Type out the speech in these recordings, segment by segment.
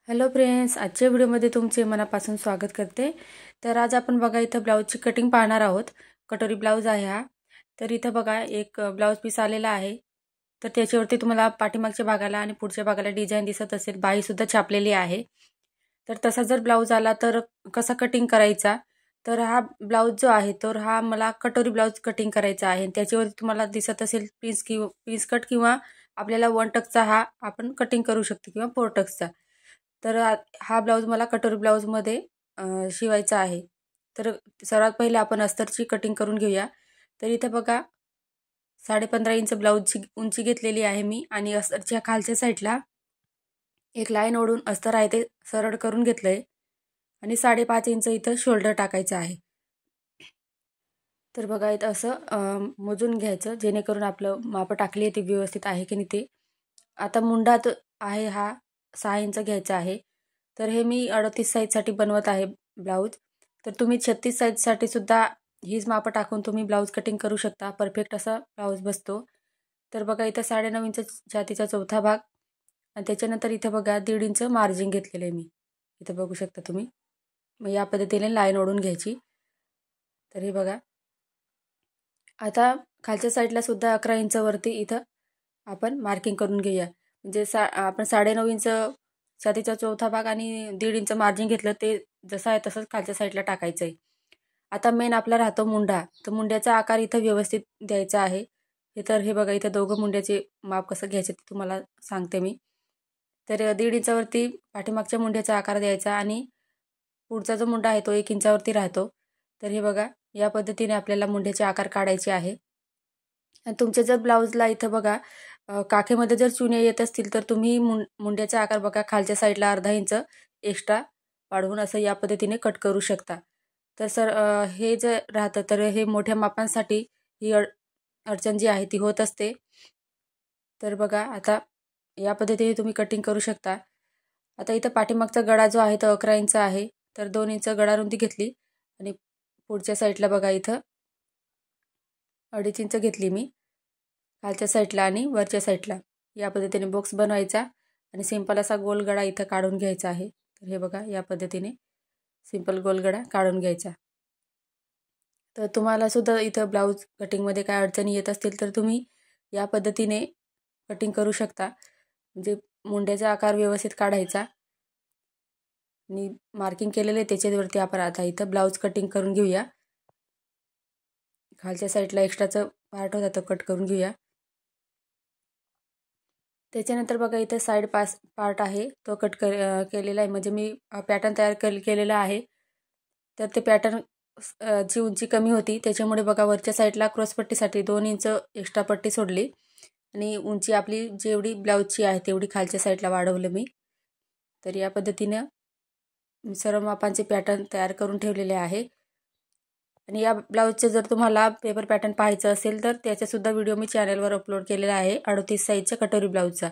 Hello friends, आजच्या व्हिडिओमध्ये तुमचे मनापासून स्वागत करते। तर आज आपण बघा इथं ब्लाऊजची कटिंग पाहणार आहोत। कटोरी ब्लाऊज आहे हा। तर इथं बघा एक ब्लाऊज पीस आलेला आहे। तर त्याच्यावरती तुम्हाला पाठीमागच्या भागाला आणि पुढच्या भागाला डिझाइन दिसत असेल, बाही सुद्धा छापलेली आहे। तर तसा जर ब्लाऊज आला तर कसा कटिंग करायचा, तर हा ब्लाऊज जो आहे तर हा मला कटोरी ब्लाऊज कटिंग करायचा आहे। त्याच्यावरती तुम्हाला दिसत असेल पीस कट किंवा आपल्याला 1 टक्सचा हा आपण कटिंग करू शकतो किंवा 4 टक्सचा। तर हा ब्लाऊज मला कटोरी ब्लाऊजमध्ये शिवायचा आहे। तर सर्वात पहिले आपण अस्तरची कटिंग करून घेऊया। तर इथे बघा 15.5 इंच ब्लाऊजची उंची घेतलेली आहे मी आणि अस्तरच्या खालच्या साईडला एक लाईन ओढून अस्तर आहे ते सरळ करून घेतलंय आणि 5.5 इंच इथं शोल्डर टाकायचं आहे। तर बघा इथं असं मोजून घ्यायचं, जेणेकरून आपलं माप टाकली ती व्यवस्थित आहे की नाही ते। आता मुंडात आहे हा 6 इंच घ्यायचा आहे। तर हे मी 38 साईजसाठी बनवत आहे ब्लाऊज। तर तुम्ही 36 साईजसाठी सुद्धा हीच माप टाकून तुम्ही ब्लाऊज कटिंग करू शकता, परफेक्ट असा ब्लाऊज बसतो। तर बघा इथं 9.5 इंच छातीचा चौथा भाग आणि त्याच्यानंतर इथं बघा 1.5 इंच मार्जिन घेतलेलं आहे मी, इथं बघू शकता तुम्ही। मग या पद्धतीने लाईन ओढून घ्यायची। तर हे बघा आता खालच्या साईडला सुद्धा 11 इंच वरती इथं आपण मार्किंग करून घेऊया। म्हणजे आपण 9.5 इंच छातीचा चौथा भाग आणि 1.5 इंच मार्जिन घेतलं, ते जसं आहे तसंच खालच्या साईडला टाकायचं आहे। आता मेन आपला राहतो मुंडा। तर मुंड्याचा आकार इथं व्यवस्थित द्यायचा आहे। तर हे बघा इथं दोघं मुंड्याचे माप कसं घ्यायचे ते तुम्हाला सांगते मी। तर 1.5 इंचावरती पाठीमागच्या मुंड्याचा आकार द्यायचा आणि पुढचा जो मुंडा आहे तो 1 इंचावरती राहतो। तर हे बघा या पद्धतीने आपल्याला मुंड्याचे आकार काढायचे आहे। आणि तुमच्या जर ब्लाऊजला इथं बघा काखेमध्ये जर चुन्या येत असतील तर तुम्ही मुंड्याचा आकार बघा खालच्या साईडला अर्धा इंच एक्स्ट्रा वाढवून असं या पद्धतीने कट करू शकता। तर हे जर राहतं तर हे मोठ्या मापांसाठी ही अडचण जी आहे ती होत असते। तर बघा आता या पद्धतीने तुम्ही कटिंग करू शकता। आता इथं पाठीमागचा गळा जो आहे तो 11 इंच आहे। तर 2 इंच गळा रुंदी घेतली आणि पुढच्या साईडला बघा इथं 2.5 इंच घेतली मी खालच्या साईडला आणि वरच्या साईडला। या पद्धतीने बॉक्स बनवायचा आणि सिंपल असा गोल गळा इथं काढून घ्यायचा आहे। तर हे बघा या पद्धतीने सिंपल गोल गळा काढून घ्यायचा। तर तुम्हाला सुद्धा इथं ब्लाऊज कटिंगमध्ये काय अडचणी येत असतील तर तुम्ही या पद्धतीने कटिंग करू शकता। म्हणजे मुंड्याचा आकार व्यवस्थित काढायचा आणि मार्किंग केलेले त्याच्यावरती आपण आता इथं ब्लाऊज कटिंग करून घेऊया। खालच्या साईडला एक्स्ट्राचं पार्ट होता तो कट करून घेऊया। त्याच्यानंतर बघा इथं साईड पार्ट आहे तो कट केलेला आहे, म्हणजे मी पॅटर्न तयार केलेला आहे। तर ते पॅटर्न ची उंची कमी होती, त्याच्यामुळे बघा वरच्या साईडला क्रॉसपट्टीसाठी 2 इंच एक्स्ट्रा पट्टी सोडली आणि उंची आपली जेवढी ब्लाऊजची आहे तेवढी खालच्या साईडला वाढवलं मी। तर या पद्धतीनं सर्व मापांचे पॅटर्न तयार करून ठेवलेले आहे। आणि या ब्लाऊजचे जर तुम्हाला पेपर पॅटर्न पाहायचं असेल तर त्याचा सुद्धा व्हिडिओ मी चॅनलवर अपलोड केलेला आहे 38 साईजच्या कटोरी ब्लाऊजचा।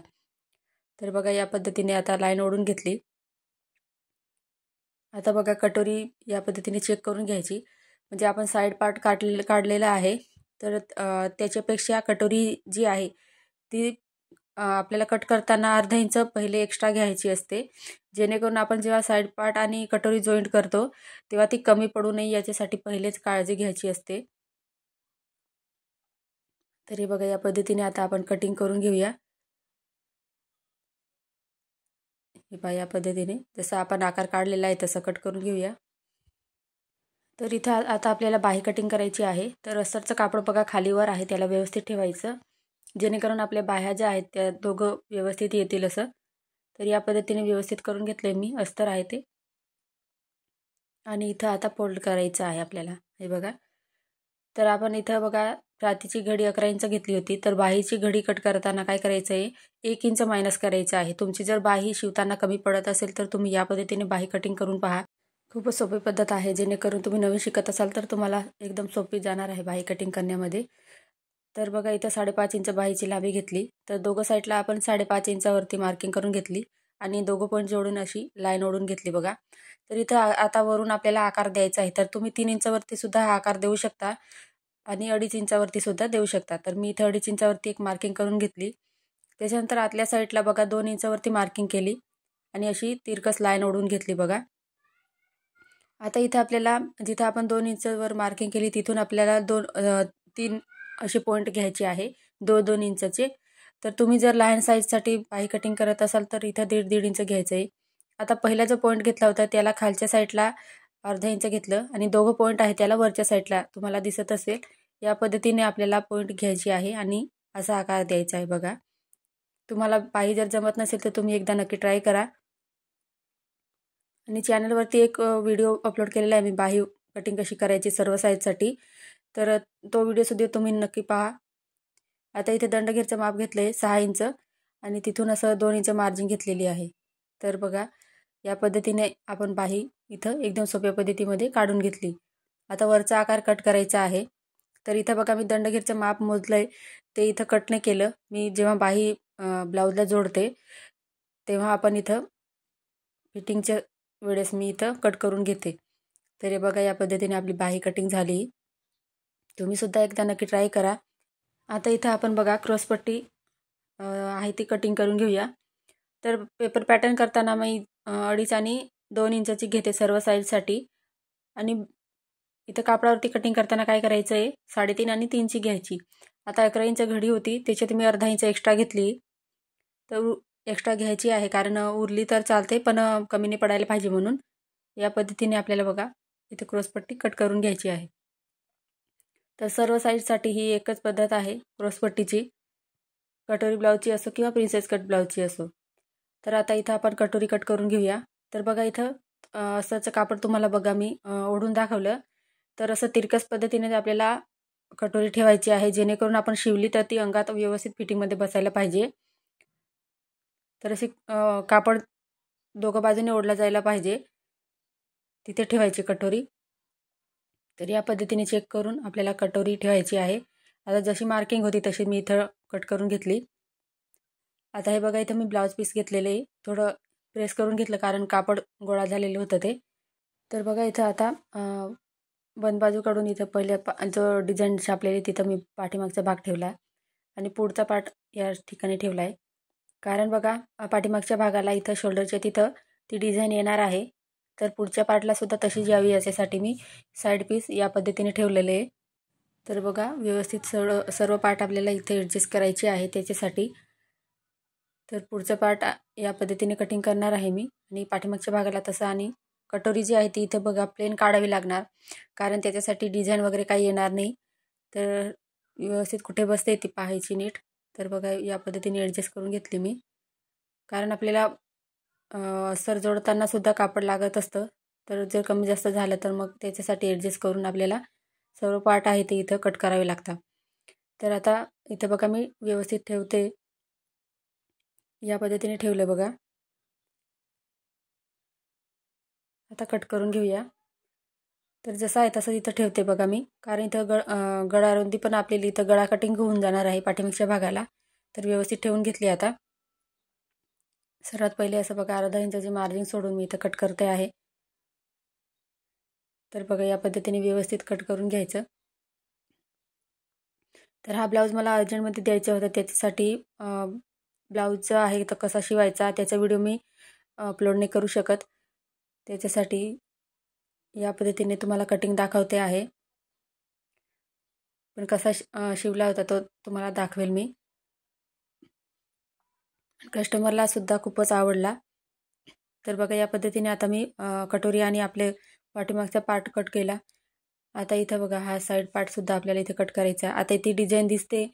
तर बघा या पद्धतीने आता लाईन ओढून घेतली। आता बघा कटोरी या पद्धतीने चेक करून घ्यायची, म्हणजे आपण साईड पार्ट काढलेला आहे। तर त्याच्यापेक्षा कटोरी जी आहे ती आपल्याला कट करताना अर्धा इंच पहिले एक्स्ट्रा घ्यायची असते, जेणेकरून आपण जेव्हा साईड पार्ट आणि कटोरी जॉईंट करतो तेव्हा ती कमी पडू नये याच्यासाठी पहिलेच काळजी घ्यायची असते। तरी बघा या पद्धतीने आता आपण कटिंग करून घेऊया। हे पहा या पद्धतीने जसं आपण आकार काढलेला आहे तसं कट करून घेऊया। तर इथं आता आपल्याला बाही कटिंग करायची आहे। तर अस्तरचं कापड बघा खालीवर आहे, त्याला व्यवस्थित ठेवायचं, जेणेकरून आपल्या बाह्या ज्या आहेत त्या दोघं व्यवस्थित येतील असं। तर या पद्धतीने व्यवस्थित करून घेतलंय मी अस्तर आहे ते। आणि इथं आता फोल्ड करायचं आहे आपल्याला, हे बघा। तर आपण इथं बघा छातीची घडी 11 इंच घेतली होती, तर बाहीची घडी कट करताना काय करायचं आहे 1 इंच मायनस करायचं आहे। तुमची जर बाही शिवताना कमी पडत असेल तर तुम्ही या पद्धतीने बाही कटिंग करून पहा। खूपच सोपी पद्धत आहे, जेणेकरून तुम्ही नवीन शिकत असाल तर तुम्हाला एकदम सोपी जाणार आहे बाही कटिंग करण्यामध्ये। तर बघा इथं 5.5 इंच बाहीची लांबी घेतली, तर दोघं साईडला आपण 5.5 इंचावरती मार्किंग करून घेतली आणि दोघं पॉईंट जोडून अशी लाईन ओढून घेतली बघा। तर इथं आता वरून आपल्याला आकार द्यायचा आहे, तर तुम्ही 3 इंचावरती सुद्धा हा आकार देऊ शकता आणि 2.5 इंचावरती सुद्धा देऊ शकता। तर मी इथं 2.5 इंचावरती एक मार्किंग करून घेतली। त्याच्यानंतर आतल्या साईडला बघा 2 इंचावरती मार्किंग केली आणि अशी तिरकस लाईन ओढून घेतली बघा. आता इथे आपल्याला जिथे आपण 2 इंचवर मार्किंग केली तिथून आपल्याला 3 असे पॉईंट घ्यायचे आहे 2-2 इंचचे. तर तुम्ही जर लहान साईजसाठी बाही कटिंग करत असाल तर इथं 1.5 इंच घ्यायचं आहे. आता पहिला जो पॉईंट घेतला होता त्याला खालच्या साईडला अर्धा इंच घेतलं आणि दोघं पॉईंट आहे त्याला वरच्या साईडला तुम्हाला दिसत असेल या पद्धतीने आपल्याला पॉईंट घ्यायची आहे आणि असा आकार द्यायचा आहे बघा. तुम्हाला बाही जर जमत नसेल तर तुम्ही एकदा नक्की ट्राय करा. आणि चॅनलवरती एक व्हिडिओ अपलोड केलेला आहे मी बाही कटिंग कशी करायची सर्व साईजसाठी, तर तो व्हिडिओसुद्धा तुम्ही नक्की पहा. आता इथे दंडघेरचं माप घेतलं आहे 6 इंच आणि तिथून असं 2 इंच मार्जिन घेतलेली आहे. तर बघा या पद्धतीने आपण बाही इथं एकदम सोप्या पद्धतीमध्ये काढून घेतली. आता वरचा आकार कट करायचा आहे. तर इथं बघा मी दंडघेरचं माप मोजलं आहे ते इथं कट नाही केलं. मी जेव्हा बाही ब्लाऊजला जोडते तेव्हा आपण इथं फिटिंगच्या वेळेस मी इथं कट करून घेते. तर हे बघा या पद्धतीने आपली बाही कटिंग झाली. तुम्ही सुद्धा एकदा नक्की ट्राय करा. आता इथं आपण बघा क्रॉसपट्टी आहे ती कटिंग करून घेऊया. तर पेपर पॅटर्न करताना मी 2.5 आणि 2 इंचाची घेते सर्व साईजसाठी. आणि इथं कापडावरती कटिंग करताना काय करायचं आहे 3.5 आणि 3ची घ्यायची. आता 11 इंच घडी होती त्याच्यात मी अर्धा इंच एक्स्ट्रा घेतली. तर एक्स्ट्रा घ्यायची आहे कारण उरली तर चालते पण कमी नाही पडायला पाहिजे म्हणून. या पद्धतीने आपल्याला बघा इथे क्रॉसपट्टी कट करून घ्यायची आहे. तर सर्व साईजसाठी ही एकच पद्धत आहे क्रॉसपट्टीची, कटोरी ब्लाऊजची असो किंवा प्रिन्सेस कट ब्लाऊजची असो. तर आता इथं आपण कटोरी कट करून घेऊया. तर बघा इथं असंच कापड तुम्हाला बघा मी ओढून दाखवलं. तर असं तिरकस पद्धतीने आपल्याला कटोरी ठेवायची आहे जेणेकरून आपण शिवली तर ती अंगात व्यवस्थित फिटिंगमध्ये बसायला पाहिजे. तर अशी कापड दोघं बाजूने ओढला जायला पाहिजे तिथे ठेवायची कटोरी. तर या पद्धतीने चेक करून आपल्याला कटोरी ठेवायची आहे. आता जशी मार्किंग होती तशी मी इथं कट करून घेतली. आता हे बघा इथं मी ब्लाऊज पीस घेतलेले आहे, थोडं प्रेस करून घेतलं कारण कापड गोळा झालेलं होतं ते. तर बघा इथं आता बंद बाजू काढून इथं पहिल्या जो डिझाईन छापलेली तिथं मी पाठीमागचा भाग ठेवला आणि पुढचा पार्ट या ठिकाणी ठेवला आहे. कारण बघा पाठीमागच्या भागाला इथं शोल्डरच्या तिथं ती डिझाईन येणार आहे. तर पुढच्या पार्टला सुद्धा तशीच यावी याच्यासाठी मी साईड पीस या पद्धतीने ठेवलेले आहे. तर बघा व्यवस्थित सर्व पार्ट आपल्याला इथे ॲडजस्ट करायचे आहे त्याच्यासाठी. तर पुढचं पार्ट या पद्धतीने कटिंग करणार आहे मी आणि पाठीमागच्या भागाला तसं. आणि कटोरी जी आहे ती इथं बघा प्लेन काढावी लागणार कारण त्याच्यासाठी डिझाईन वगैरे काही येणार नाही. तर व्यवस्थित कुठे बसते ती पाहायची नीट. तर बघा या पद्धतीने ॲडजस्ट करून घेतली मी कारण आपल्याला अस्तर जोडताना सुद्धा कापड लागत असतं. तर जर कमी जास्त झालं तर मग त्याच्यासाठी ॲडजस्ट करून आपल्याला सर्व पार्ट आहे ते इथं कट करावे लागतात. तर आता इथं बघा मी व्यवस्थित ठेवते या पद्धतीने ठेवलं बघा. आता कट करून घेऊया. तर जसं आहे तसं इथं ठेवते बघा मी कारण इथं गळारुंदी पण आपल्याला इथं गळा कटिंग होऊन जाणार आहे पाठीमागच्या भागाला. तर व्यवस्थित ठेवून घेतली. आता सर्वात पहिले असं बघा अर्धा इंचाचे मार्जिन सोडून मी इथं कट करते आहे. तर बघा या पद्धतीने व्यवस्थित कट करून घ्यायचं. तर हा ब्लाऊज मला अर्जंटमध्ये द्यायचा होता त्याच्यासाठी ब्लाऊजचा आहे तर कसा शिवायचा त्याचा व्हिडिओ मी अपलोड नाही करू शकत. त्याच्यासाठी या पद्धतीने तुम्हाला कटिंग दाखवते आहे पण कसा शिवला होता तो तुम्हाला दाखवेल मी. कस्टमरला सुद्धा खूपच आवडला. तर बघा या पद्धतीने आता मी कटोरी आणि आपले पाठीमागचा पार्ट कट केला. आता इथं बघा हा साईड पार्टसुद्धा आपल्याला इथे कट करायचा. आता ती डिझाईन दिसते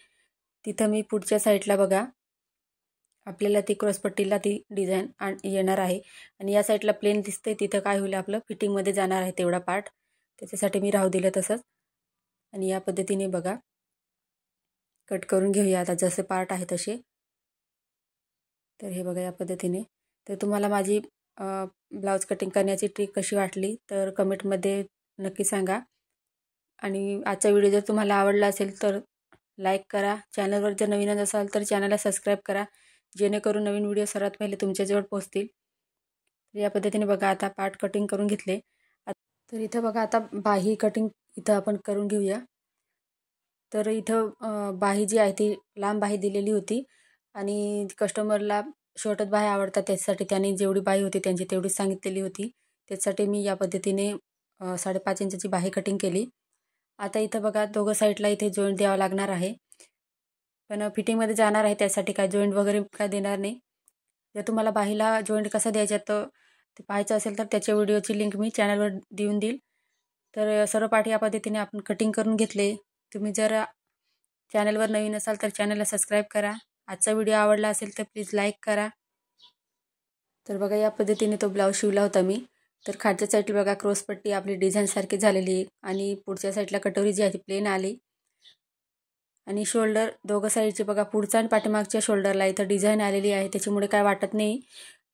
तिथं मी पुढच्या साईडला बघा आपल्याला ती क्रॉसपट्टीला ती डिझाईन येणार आहे आणि या साईडला प्लेन दिसते तिथं काय होईल आपलं फिटिंगमध्ये जाणार आहे तेवढा पार्ट. त्याच्यासाठी मी राहू दिलं तसंच. आणि या पद्धतीने बघा कट करून घेऊया आता जसे पार्ट आहे तसे. तर हे बघा या पद्धतीने. तर तुम्हाला माझी ब्लाऊज कटिंग करण्याची ट्रिक कशी वाटली तर कमेंटमध्ये नक्की सांगा. आणि आजचा व्हिडिओ जर तुम्हाला आवडला असेल तर लाईक करा. चॅनलवर जर नवीनच असाल तर चॅनलला सबस्क्राईब करा जेणेकरून नवीन व्हिडिओ सर्वात पहिले तुमच्याजवळ पोहोचतील. तर या पद्धतीने बघा आता पार्ट कटिंग करून घेतले. तर इथं बघा आता बाही कटिंग इथं आपण करून घेऊया. तर इथं बाही जी आहे ती लांब बाही दिलेली होती आणि कस्टमरला शॉर्टच बाह्या आवडतात, त्याच्यासाठी त्यांनी जेवढी बाही होती त्यांची तेवढीच सांगितलेली होती. त्याच्यासाठी मी या पद्धतीने 5.5 इंचाची बाही कटिंग केली. आता इथं बघा दोघं साईडला इथे जॉईंट द्यावा लागणार आहे, पण फिटिंगमध्ये जाणार आहे त्यासाठी काय जॉईंट वगैरे काय देणार नाही. जर तुम्हाला बाहीला जॉईंट कसा द्यायचा तर ते पाहायचं असेल तर त्याच्या व्हिडिओची लिंक मी चॅनलवर देऊन देईल. तर सर्व पार्ट या पद्धतीने आपण कटिंग करून घेतले. तुम्ही जर चॅनलवर नवीन असाल तर चॅनलला सबस्क्राईब करा. आजचा व्हिडिओ आवडला असेल तर प्लीज लाईक करा. तर बघा या पद्धतीने तो ब्लाऊज शिवला होता मी. तर खालच्या साईडला बघा क्रॉसपट्टी आपली डिझाईनसारखी झालेली आहे आणि पुढच्या साईडला कटोरी जी आहे प्लेन आली आणि शोल्डर दोघं साईडचे बघा पुढचा आणि पाठीमागच्या शोल्डरला इथं डिझाईन आलेली आहे, त्याच्यामुळे काय वाटत नाही.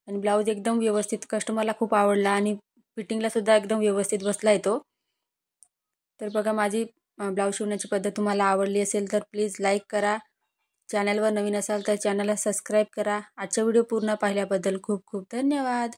आणि ब्लाऊज एकदम व्यवस्थित कस्टमरला खूप आवडला आणि फिटिंगला सुद्धा एकदम व्यवस्थित बसला आहे तो. तर बघा माझी ब्लाऊज शिवण्याची पद्धत तुम्हाला आवडली असेल तर प्लीज लाईक करा. चॅनलवर नवीन असाल तर चॅनलला सबस्क्राईब करा. आजचा व्हिडिओ पूर्ण पाहिल्याबद्दल खूप खूप धन्यवाद.